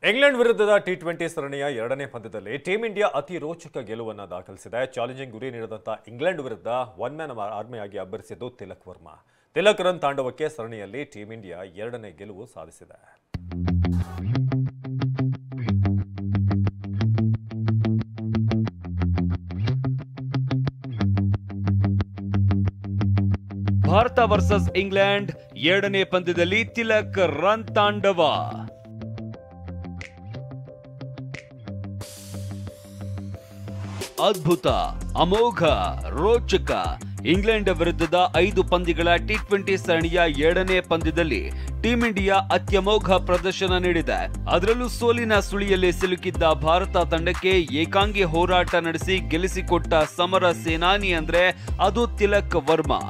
England ವಿರುದ್ಧದ T20 ಸರಣಿಯ ಎರಡನೇ ಪಂದ್ಯದಲ್ಲಿ ಟೀಂ ಇಂಡಿಯಾ ಅತಿ ರೋಚಕ ಗೆಲುವನ್ನು ದಾಖಲಿಸಿದೆ. ಚಾಲೆಂಜಿಂಗ್ ಗುರಿ ನೀಡಿದಂತ ಇಂಗ್ಲೆಂಡ್ ವಿರುದ್ಧ ಒನ್ ಮ್ಯಾನ್ ಆರ್ಮಿಯಾಗಿ ಅಬ್ಬರಿಸಿದ್ದು ತಿಲಕ್ ವರ್ಮಾ. ತಿಲಕ್ ರನ್ ತಾಂಡವಕ್ಕೆ ಸರಣಿಯಲ್ಲಿ ಟೀಂ ಇಂಡಿಯಾ ಎರಡನೇ ಗೆಲುವು ಸಾಧಿಸಿದೆ. ಭಾರತ ವರ್ಸಸ್ ಇಂಗ್ಲೆಂಡ್ ಎರಡನೇ ಪಂದ್ಯದಲ್ಲಿ ತಿಲಕ್ ರನ್ ತಾಂಡವ. ಅದ್ಭುತ, ಅಮೋಘ, ರೋಚಕ. ಇಂಗ್ಲೆಂಡ್ ವಿರುದ್ಧದ 5 ಪಂದ್ಯಗಳ ಟಿ20 ಸರಣಿಯ ಎರಡನೇ ಪಂದ್ಯದಲ್ಲಿ ಟೀಂ ಇಂಡಿಯಾ ಅತ್ಯಮೋಘ ಪ್ರದರ್ಶನ ನೀಡಿದೆ. ಅದರಲ್ಲೂ ಸೋಲಿನ ಸುಳಿಯಲ್ಲಿ ಸಿಲುಕಿದ್ದ ಭಾರತ ತಂಡಕ್ಕೆ ಏಕಾಂಗಿ ಹೋರಾಟ ನಡೆಸಿ ಗೆಲ್ಲಿಸಿಕೊಟ್ಟ ಸಮರ ಸೇನಾನಿ ಅಂದ್ರೆ ಅದು ತಿಲಕ್ ವರ್ಮಾ.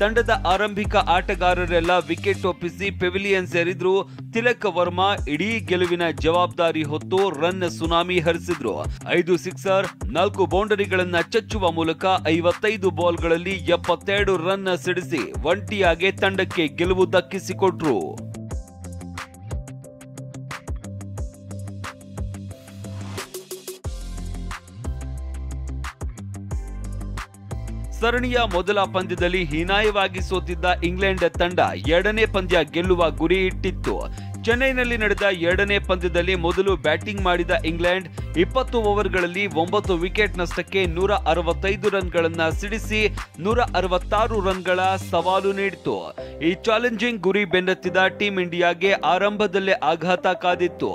ತಂಡದ ಆರಂಭಿಕ ಆಟಗಾರರೆಲ್ಲ ವಿಕೆಟ್ ಒಪ್ಪಿಸಿ ಪೆವಿಲಿಯನ್ ಸೇರಿದ್ರು. ತಿಲಕ್ ವರ್ಮಾ ಇಡೀ ಗೆಲುವಿನ ಜವಾಬ್ದಾರಿ ಹೊತ್ತು ರನ್ ಸುನಾಮಿ ಹರಿಸಿದ್ರು. 5 ಸಿಕ್ಸರ್, 4 ಬೌಂಡರಿಗಳನ್ನ ಚಚ್ಚುವ ಮೂಲಕ 55 ಬಾಲ್ಗಳಲ್ಲಿ 72 ರನ್ ಸಿಡಿಸಿ ಒಂಟಿಯಾಗಿ ತಂಡಕ್ಕೆ ಗೆಲುವು ದಕ್ಕಿಸಿಕೊಟ್ರು. ಸರಣಿಯ ಮೊದಲ ಪಂದ್ಯದಲ್ಲಿ ಹೀನಾಯವಾಗಿ ಸೋತಿದ್ದ ಇಂಗ್ಲೆಂಡ್ ತಂಡ ಎರಡನೇ ಪಂದ್ಯ ಗೆಲ್ಲುವ ಗುರಿ ಇಟ್ಟಿತ್ತು. ಚೆನ್ನೈನಲ್ಲಿ ನಡೆದ ಎರಡನೇ ಪಂದ್ಯದಲ್ಲಿ ಮೊದಲು ಬ್ಯಾಟಿಂಗ್ ಮಾಡಿದ ಇಂಗ್ಲೆಂಡ್ 20 ಓವರ್ಗಳಲ್ಲಿ 9 ವಿಕೆಟ್ ನಷ್ಟಕ್ಕೆ 165 ರನ್ಗಳನ್ನ ಸಿಡಿಸಿ 166 ರನ್ಗಳ ಸವಾಲು ನೀಡಿತು. ಈ ಚಾಲೆಂಜಿಂಗ್ ಗುರಿ ಬೆನ್ನತ್ತಿದ ಟೀಂ ಇಂಡಿಯಾಗೆ ಆರಂಭದಲ್ಲೇ ಆಘಾತ ಕಾದಿತ್ತು.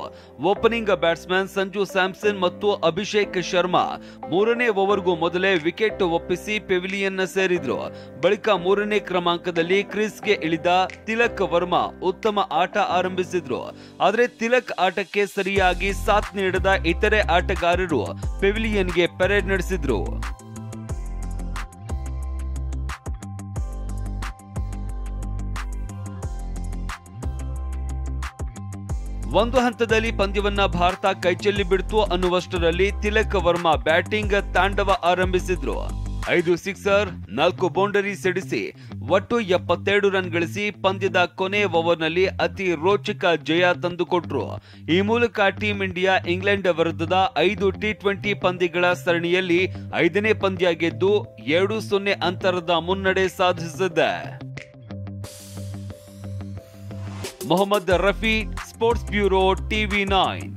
ಓಪನಿಂಗ್ ಬ್ಯಾಟ್ಸ್ಮನ್ ಸಂಜು ಸ್ಯಾಮ್ಸನ್ ಮತ್ತು ಅಭಿಷೇಕ್ ಶರ್ಮಾ 3ನೇ ಓವರ್ಗೂ ಮೊದಲೇ ವಿಕೆಟ್ ಒಪ್ಪಿಸಿ ಪೆವಿಲಿಯನ್ ಸೇರಿದ್ರು. ಬಳಿಕ 3ನೇ ಕ್ರಮಾಂಕದಲ್ಲಿ ಕ್ರೀಸ್ಗೆ ಇಳಿದ ತಿಲಕ್ ವರ್ಮಾ ಉತ್ತಮ ಆಟ ಆರಂಭಿಸಿದ್ರು. ಆದರೆ ತಿಲಕ್ ಆಟಕ್ಕೆ ಸರಿಯಾಗಿ ಸಾಥ್ ನೀಡದ ಇತರೆ ಆಟಗಾರರು ಪೆವಿಲಿಯನ್ಗೆ ಪರೇಡ್ ನಡೆಸಿದ್ರು. ಒಂದು ಹಂತದಲ್ಲಿ ಪಂದ್ಯವನ್ನ ಭಾರತ ಕೈಚೆಲ್ಲಿ ಬಿಡ್ತು ಅನ್ನುವಷ್ಟರಲ್ಲಿ ತಿಲಕ್ ವರ್ಮಾ ಬ್ಯಾಟಿಂಗ್ ತಾಂಡವ ಆರಂಭಿಸಿದ್ರು. 5 ಸಿಕ್ಸರ್, 4 ಬೌಂಡರಿ ಸಿಡಿಸಿ ಒಟ್ಟು 72 ರನ್ ಗಳಿಸಿ ಪಂದ್ಯದ ಕೊನೆ ಓವರ್ನಲ್ಲಿ ಅತಿ ರೋಚಕ ಜಯ ತಂದುಕೊಟ್ರು. ಈ ಮೂಲಕ ಟೀಂ ಇಂಡಿಯಾ ಇಂಗ್ಲೆಂಡ್ ವಿರುದ್ಧದ 5 ಟಿ20 ಪಂದ್ಯಗಳ ಸರಣಿಯಲ್ಲಿ 5ನೇ ಪಂದ್ಯ ಗೆದ್ದು 2-0 ಅಂತರದ ಮುನ್ನಡೆ ಸಾಧಿಸಿದೆ. Mohammed Rafi, sports bureau, TV9.